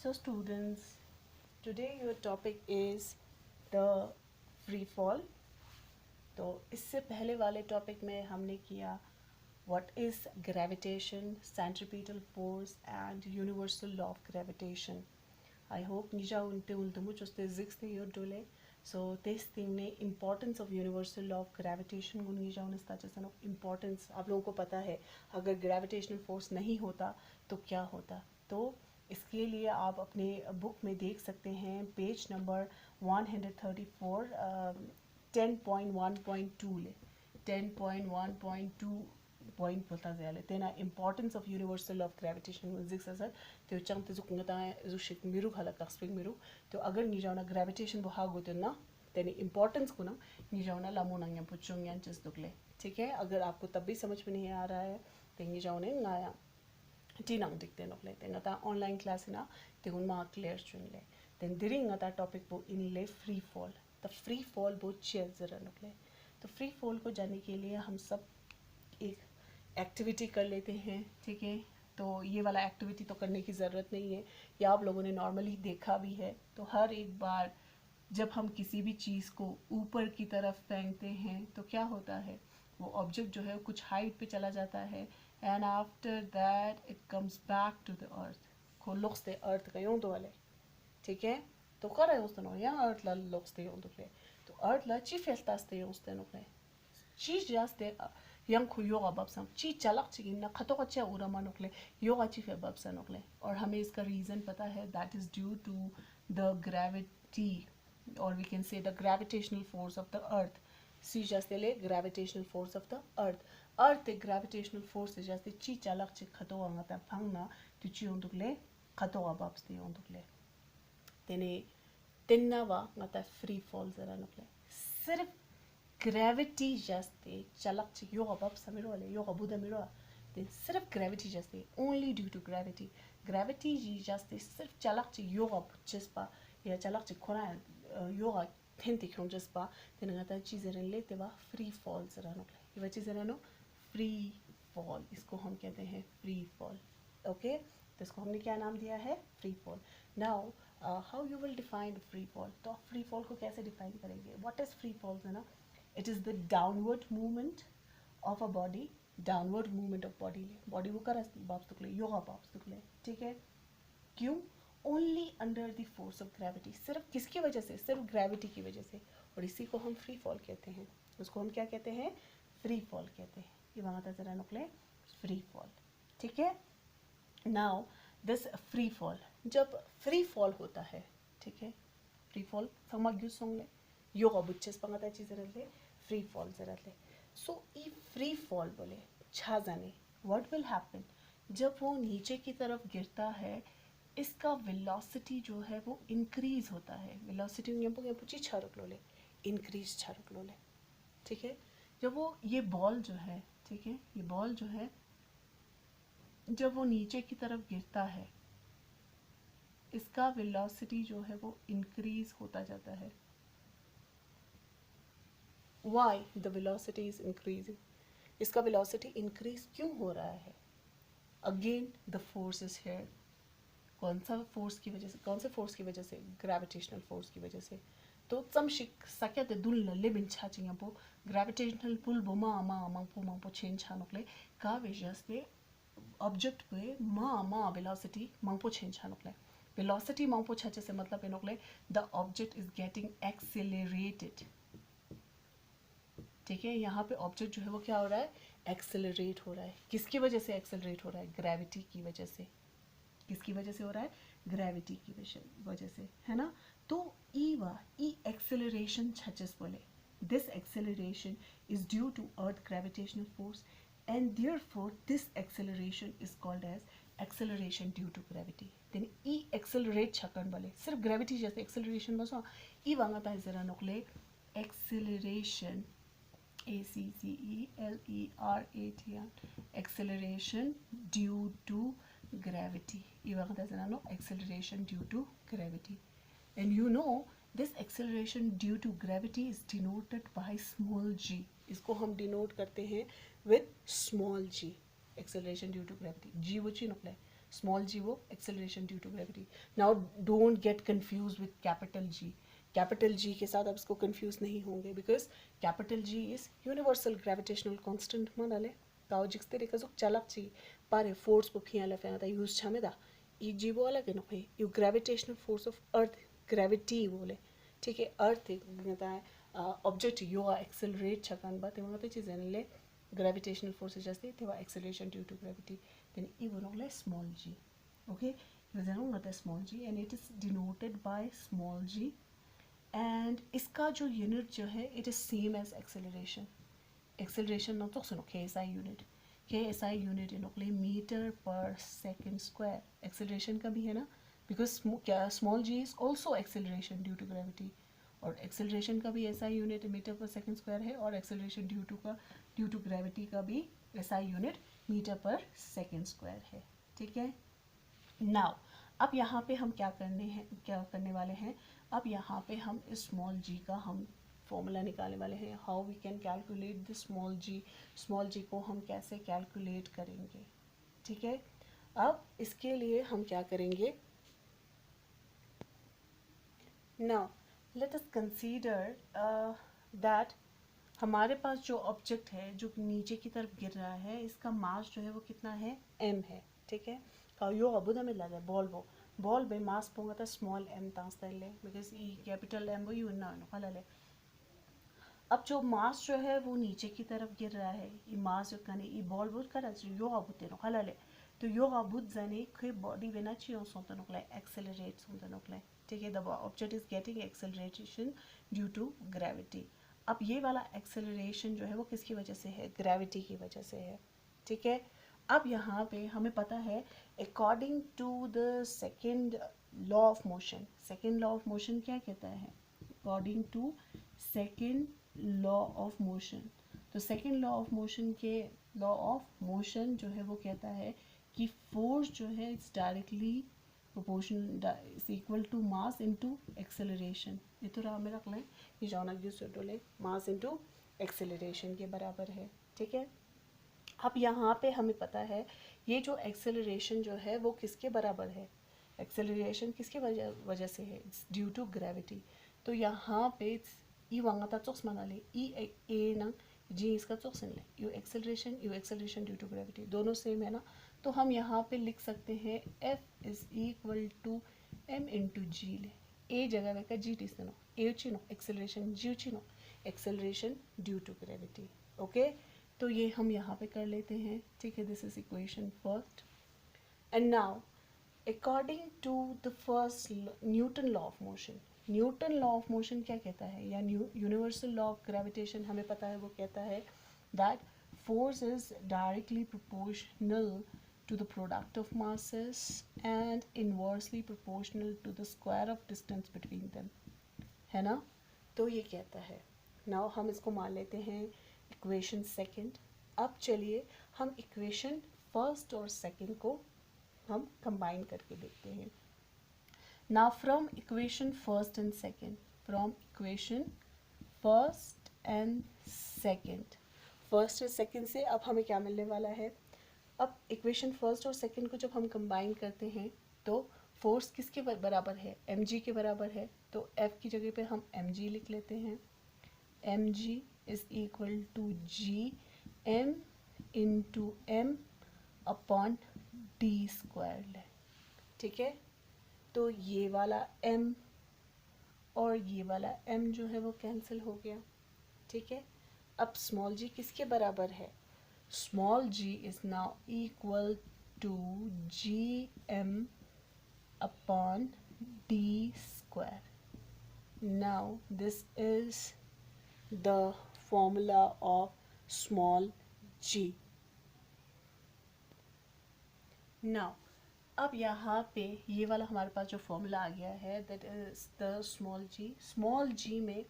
So students, today your topic is the free fall. तो इससे पहले वाले टॉपिक में हमने किया what is gravitation, centripetal force and universal law of gravitation. I hope nija unte ultumu choste zixte yodole. So this thing ने importance of universal law of gravitation गुन nija उनस्ता जैसा ना importance आप लोगों को पता है अगर gravitational force नहीं होता तो क्या होता. तो इसके लिए आप अपने बुक में देख सकते हैं पेज नंबर 134 10.1.2 ले 10.1.2 पॉइंट बोलता जाले तेना importance of universal of gravitation music sir तो चंग ते जुकंगता जो शिक मिरु खलक तस्पिंग मिरु तो अगर नि जाना ग्रेविटेशन बहा गोते ना तेने इम्पोर्टेंस को ना नि जाना लामो नंगे पुचोंग यान चस दुकले. ठीक है, अगर आपको तब भी समझ में नहीं आ रहा है तो नि जाने गाया टीनांग दिखते नोकले तेंगा ऑनलाइन क्लास ना तेगुन मा क्लियर चुन ले तेन दिरिंग ता टॉपिक बो इन ले free fall. The free fall बो चेयर जरा नोकले. तो फ्री फॉल को जानने के लिए हम सब एक एक्टिविटी कर लेते हैं. ठीक है, तो ये वाला एक्टिविटी तो करने की ज़रूरत नहीं है, ये आप लोगों ने नॉर्मली देखा भी है. तो हर एक बार जब हम किसी भी चीज़ को ऊपर की तरफ फेंकते हैं तो क्या होता है, वो ऑब्जेक्ट जो है कुछ हाइट पे चला जाता है and after that it comes back to the earth. को लुक्स अर्थ का यूँ तो वाले. ठीक है, तो कर रहे या अर्थ ला लुक्स तो अर्थ ला ची फेस्तास्ते यूँ चीज जास्ते yang को योगा babsam ची चलक चिगिन ना खतो कच्चा उरा मानुकले योगा ची फे babsa नोकले. और हमें इसका रीज़न पता है, that is due to the gravity or we can say the gravitational force of the earth. सी जास्ते ले gravitational force of the earth. earth एक gravitational force से जास्ते ची चलक चिग खतो आंगता फंगना तो ची उन्दुकले खतो babste उन्दुकले तेने तिन्ना वा ngata free fall जरा नोकले. सिर्फ ग्रेविटी जास्ते चलक ची योगा बाप समिरो वाले योगा बुधा मिरो then सिर्फ ग्रेविटी जास्ते only due to gravity G जास्ते सिर्फ चलक ची योगा जिसपा या चलक ची खोना योगा थेंती क्यों जिसपा तेरे गाता चीज़ें रन लेते वा फ्री फॉल जरा नो ये बच्चे जरा नो फ्री फॉल, इसको हम कहते हैं फ्री फॉल. ओके, तो इसको हमने क्या नाम दिया है, free fall. Now how you will define free fall. तो आप फ्री फॉल को कैसे डिफाइन करेंगे, व्हाट इज फ्री फॉल है ना. It is the downward movement of a body, downward movement of body. Body वो कर बाप्स तुकले योगा बाप्स तुकले. ठीक है, क्यों, only under the force of gravity. सिर्फ किसकी वजह से, सिर्फ ग्रेविटी की वजह से. और इसी को हम फ्री फॉल कहते हैं. उसको हम क्या कहते हैं, फ्री फॉल कहते हैं. ये वहाँ था जरा नुकले फ्री फॉल. ठीक है, नाउ दिस फ्री फॉल, जब फ्री फॉल होता है, ठीक है, फ्री फॉल समझ सोंगले योगा बुच्छेस पंगता चीज़ रहते फ्री फॉल जरते. सो ई फ्री फॉल बोले छा जाने व्हाट विल हैपन जब वो नीचे की तरफ गिरता है, इसका वेलोसिटी जो है वो इंक्रीज होता है. वेलोसिटी यहाँ पूछी छारुक लो ले इंक्रीज छारुक लो ले. ठीक है, जब वो ये बॉल जो है, ठीक है, ये बॉल जो है जब वो नीचे की तरफ गिरता है, इसका वेलोसिटी जो है वो इंक्रीज होता जाता है. Why the velocity is increasing? इसका velocity increase क्यों हो रहा है? Again the force is here. कौन सा फोर्स की वजह से, कौन से फोर्स की वजह से, ग्रेविटेशनल फोर्स की वजह से. तो समशिक सके ते दुल न ले बिन छा चिंगा पो ग्रेविटेशनल पुल बो मा पो चेंज छा नोकले का वजह से ऑब्जेक्ट पे मा वेलोसिटी मंगपो चेंज छा नोकले. वेलोसिटी मंगपो छा से मतलब नोकले the object is getting accelerated. ठीक है, यहाँ पे ऑब्जेक्ट जो है वो क्या हो रहा है, एक्सेलरेट हो रहा है. किसकी वजह से एक्सेलरेट हो रहा है, ग्रेविटी की वजह से. किसकी वजह से हो रहा है, ग्रेविटी की वजह से, है ना. तो ई एक्सेलरेशन छचस बोले this acceleration is due to earth gravitational force and therefore this acceleration is called as acceleration due to gravity. Then ई एक्सेलरेट छकन बोले सिर्फ ग्रेविटी जैसे एक्सेलरेशन बसो ई वांगा जरा नोकले acceleration ACCELERATION acceleration due to gravity. Acceleration due to gravity. And you know this acceleration due to gravity is denoted by small g. इसको हम denote करते हैं with small g. Acceleration due to gravity. G वो ची नोकले small G वो acceleration due to gravity. Now don't get confuse with capital G. Capital G के साथ आप इसको कंफ्यूज नहीं होंगे because capital G is universal gravitational constant मनाले ताओ जिक्स तेरे का चलक ची पारे फोर्स पर फियाला फेना यूज छमेदा ई जी वो अलग है ना भाई you gravitational force of earth gravity बोले ठीक है अर्थ ऑब्जेक्ट यो एक्सेलरेट छकन बा तेमा तो चीज़ ले gravitational forces just they were acceleration due to gravity then even like small g okay not a small g and it is denoted by small g and इसका जो unit जो है it is same as acceleration not तो सुनो KSI unit in like meter per second square acceleration का भी है ना because small g is also acceleration due to gravity और एक्सेलरेशन का भी ऐसा यूनिट मीटर पर सेकंड स्क्वायर है और एक्सेलरेशन ड्यू टू ग्रेविटी का भी ऐसा यूनिट मीटर पर सेकंड स्क्वायर है. ठीक है. नाउ अब यहाँ पे हम क्या करने वाले हैं अब यहाँ पे हम इस स्मॉल जी का हम फॉर्मूला निकालने वाले हैं. How we can calculate the small G को हम कैसे कैलकुलेट करेंगे. ठीक है. अब इसके लिए हम क्या करेंगे. Now let us consider that हमारे पास जो ऑब्जेक्ट है जो नीचे की तरफ गिर रहा है इसका मास जो है वो कितना है m है. ठीक है. यो अबुदा में लगा बॉल बे मास पोंगा था स्मॉल m तांस्ताइले बिकॉज ई कैपिटल m वो यू ना ले. अब जो मास जो है वो नीचे की तरफ गिर रहा है ये मास जो कने ये बॉल वो करा यो अबुते नो खला ले तो यो अबुत जाने कोई बॉडी वेना चाहिए सोता नो ले एक्सेलरेट सोता नो ले. ठीक है. The object is getting acceleration due to gravity. अब ये वाला एक्सेलरेशन जो है वो किसकी वजह से है ग्रेविटी की वजह से है. ठीक है. अब यहाँ पे हमें पता है according to the second law of motion क्या कहता है according to second law of motion. तो सेकेंड लॉ ऑफ मोशन जो है वो कहता है कि फोर्स जो है it's directly proportion is equal to mass into acceleration. ये तो राह में रख लें ये जॉनक जो डोले मास इंटू एक्सेलरेशन के बराबर है. ठीक है. अब यहाँ पे हमें पता है ये जो एक्सेलरेशन जो है वो किसके बराबर है एक्सेलरेशन किसके वजह से है इट्स ड्यू टू ग्रेविटी. तो यहाँ पे ई वांगा चोक्स मना ले ई ए ना जी इसका चोक्स ले you acceleration due to gravity दोनों सेम है ना. तो हम यहाँ पे लिख सकते हैं F is equal to m into G ले ए जगह में का जी टी से नो ए ची नो एक्सेलरेशन जी ची no acceleration due to gravity. Okay. तो ये हम यहाँ पे कर लेते हैं. ठीक है. This is equation first. And now according to the first Newton law of motion क्या कहता है या यूनिवर्सल लॉ ऑफ ग्रेविटेशन हमें पता है वो कहता है that force is directly proportional to the product of masses and inversely proportional to the square of distance between them. है ना. तो ये कहता है. नाउ हम इसको मान लेते हैं इक्वेशन सेकंड. अब चलिए हम इक्वेशन फर्स्ट और सेकंड को हम कंबाइन करके देखते हैं. Now from equation first and second first और सेकंड से अब हमें क्या मिलने वाला है. अब इक्वेशन फर्स्ट और सेकंड को जब हम कंबाइन करते हैं तो फोर्स किसके बराबर है mg के बराबर है. तो F की जगह पे हम mg लिख लेते हैं. mg is equal to G m into m upon D square. ठीक है. तो ये वाला m और ये वाला m जो है वो कैंसिल हो गया. ठीक है. अब स्मॉल जी किसके बराबर है small g is now equal to G M upon D square. Now this is the formula of small g. Now अब यहाँ पे ये वाला हमारे पास जो फॉर्मूला आ गया है दैट इज द स्मॉल जी में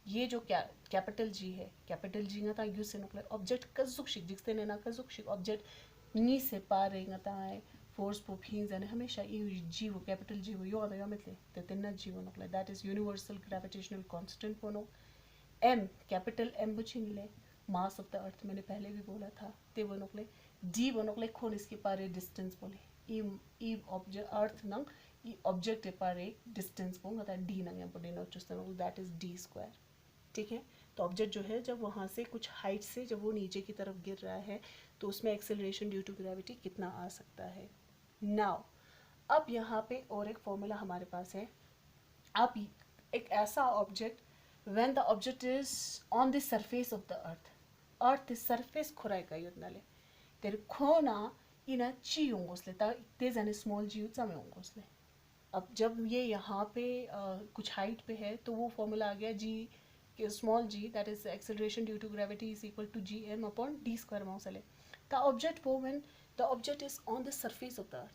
ये जो कैपिटल जी है कैपिटल जी ना यू से नकले ऑब्जेक्ट कजुक जिससे ने ना कजुक ऑब्जेक्ट नी से पार रहेगा है फोर्स पो फीज यानी हमेशा ये जी वो कैपिटल जी वो यो आता मतलब तो तेना जी वो नकले that is universal gravitational constant पोनो. एम कैपिटल एम बुझिन ले मास ऑफ द अर्थ मैंने पहले भी बोला था ते वो नकले डी वो नकले खोन इसके पारे डिस्टेंस बोले ఈ ऑब्जेक्ट अर्थ नंग ఈ ऑब्जेक्ट पर एक डिस्टेंस को मतलब d नंग यहाँ पर डिनोट चुस्ते दैट इज d स्क्वायर. ठीक है, तो ऑब्जेक्ट जो है जब वहाँ से कुछ हाइट से जब वो नीचे की तरफ गिर रहा है तो उसमें एक्सेलरेशन ड्यू टू ग्रेविटी कितना आ सकता है. नाउ अब यहाँ पे और एक फॉर्मूला हमारे पास है. अब एक ऐसा object when the object is on the surface of the earth surface खुराय का योजनाले तेरे खोना इना ची होंगोसले ता ते जाने स्मॉल जी उचामे होंगोसले. अब जब ये यहाँ पे कुछ हाइट पे है तो वो फॉर्मूला आ गया जी small G that is acceleration due to gravity is equal to G M upon D square माउसले. द ऑब्जेक्ट वो when the object is on the surface of the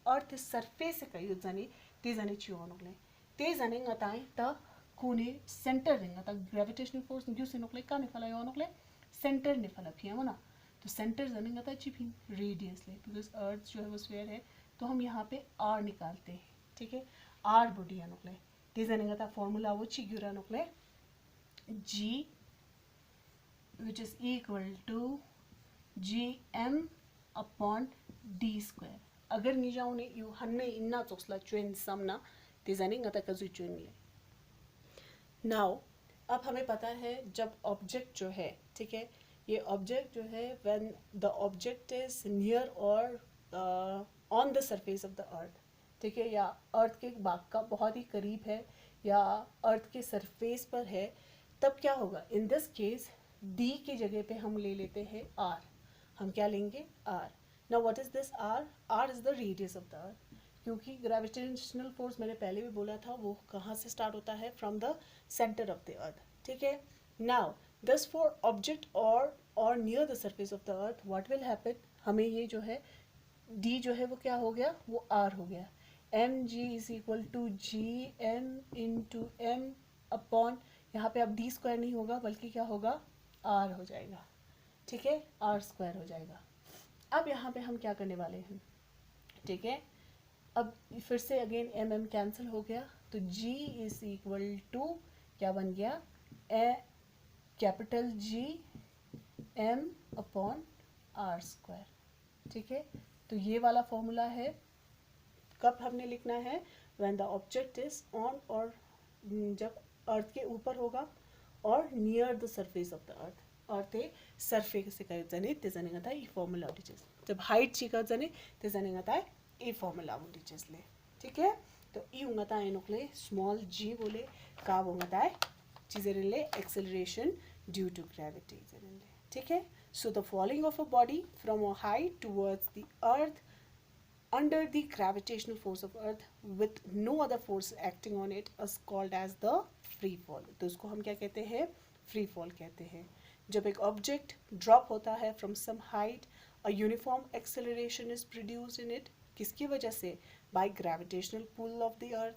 earth is surface से कहीं जाने ते जाने ची होनोगले ते जाने ngataय ता कोने सेंटर रिंग ता ग्रेविटेशनल फोर्स न्यू से नोकले का निफला योनोगले सेंटर निफला फिया ना. तो सेंटर जाने ngata चिपिंग रेडियस ले बिकॉज अर्थ जो है वो स्फीयर है तो हम यहाँ पे r निकालते हैं. ठीक है, r बॉडी या नोकले ते जाने ngata फॉर्मूला वो चिग्युरा नोकले g which is equal to gm upon d square. अगर निजा उन्हें यू हन्ने इन्ना चोसला चुन समना ते जाने ngata कजु चुन ले. नाउ अब हमें पता है जब ऑब्जेक्ट जो है, ठीक है, ये ऑब्जेक्ट जो है when the object is near और on the surface of the earth, ठीक है, या अर्थ के भाग का बहुत ही करीब है या अर्थ के सरफेस पर है, तब क्या होगा. इन दिस केस डी की जगह पे हम ले लेते हैं आर. हम क्या लेंगे R. Now what is this R. R is the radius of the earth. क्योंकि ग्रेविटेशनल फोर्स मैंने पहले भी बोला था वो कहाँ से स्टार्ट होता है from the centre of the earth. ठीक है, नाउ दस फॉर ऑब्जेक्ट और near the surface of the earth what will happen. हमें ये जो है d जो है वो क्या हो गया, वो r हो गया. M g is equal to G M into m upon यहाँ पे अब d स्क्वायर नहीं होगा बल्कि क्या होगा r हो जाएगा. ठीक है, r स्क्वायर हो जाएगा. अब यहाँ पे हम क्या करने वाले हैं. ठीक है, अब फिर से अगेन एम एम कैंसिल हो गया तो g इज इक्वल टू क्या बन गया capital G m upon r square. ठीक है, तो ये वाला फॉर्मूला है. कब हमने लिखना है when the object is on और जब अर्थ के ऊपर होगा और near the surface of the earth. Earth surface से काय जाने ते जाने ngata ई फॉर्मूला डिटेल्स. जब हाइट चिका जाने ते जाने ngata ई फॉर्मूला वो डिटेल्स ले. ठीक है, तो ई ngata इनोकले स्मॉल g बोले का वो ngata है चीजें ले एक्सेलरेशन ड्यू टू ग्रेविटी. ठीक है, so the falling of a body from a height towards the earth under the gravitational force of earth with no other force acting on it is called as the free fall. तो उसको हम क्या कहते हैं, free fall कहते हैं. जब एक ऑब्जेक्ट ड्रॉप होता है from some height a uniform acceleration is produced in it. किसकी वजह से, by gravitational pull of the earth.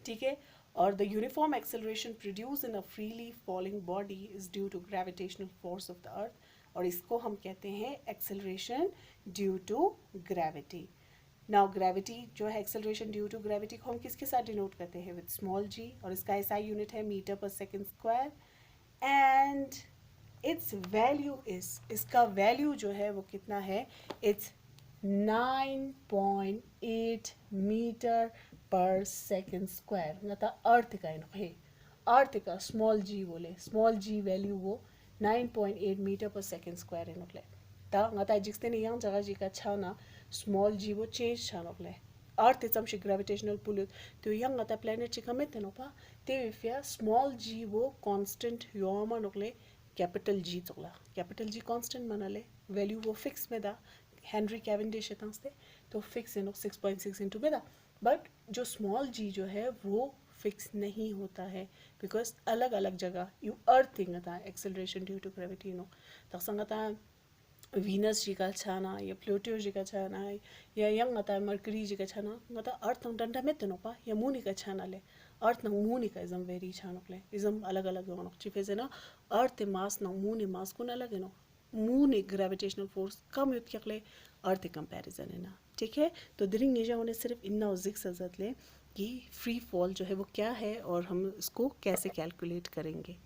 ठीक है, और the uniform acceleration produced in a freely falling body is due to gravitational force of the earth और इसको हम कहते हैं acceleration due to gravity. Now gravity जो है एक्सेलरेशन ड्यू टू ग्रेविटी को हम किसके साथ डिनोट करते हैं, विद स्मॉल जी, और इसका एसआई यूनिट है मीटर पर second square. And it's value is, इसका वैल्यू जो है वो कितना है, इट्स 9.8 मीटर पर सेकंड स्क्वायर. मतलब अर्थ का है, अर्थ का स्मॉल जी बोले, स्मॉल जी वैल्यू वो 9.8 मीटर पर सेकंड स्क्वायर है नोकले. ता ngata जिक्स्ते ने yang जगह जी का छाना स्मॉल जी वो चेंज छा नोकले. अर्थ इज समशि ग्रेविटेशनल पुल तो yang ngata प्लेनेट ची कमेत नोपा ते विफिया स्मॉल जी वो कांस्टेंट योमा नोकले कैपिटल जी चोला. कैपिटल जी कांस्टेंट मनाले वैल्यू वो फिक्स में दा हेनरी कैवेंडिश तंगस्ते तो फिक्स है नो 6.6 इनटू में दा. बट जो स्मॉल जी जो है वो फिक्स नहीं होता है बिकॉज अलग अलग जगह यू अर्थ था एक्सेलरेशन ड्यू टू ग्रेविटी नो तक वीनस जी का छाना या प्लूटो जी का छाना या यंग आता मर्करी जी का छाना ngata अर्थ डंडा में तो पा या मूनी का छाना ले अर्थ न मूनी का इजम वेरी छानो ले इजम अलग अलग होनो चिफे से ना अर्थ मास न मूनी मास को अलग है नो मूनी ग्रेविटेशनल फोर्स कम युत के अर्थ कंपैरिजन है ना. ठीक है, तो दिरिंग निजा होने सिर्फ इन्ना जिक सजत ले कि फ्री फॉल जो है वो क्या है और हम इसको कैसे कैलकुलेट करेंगे.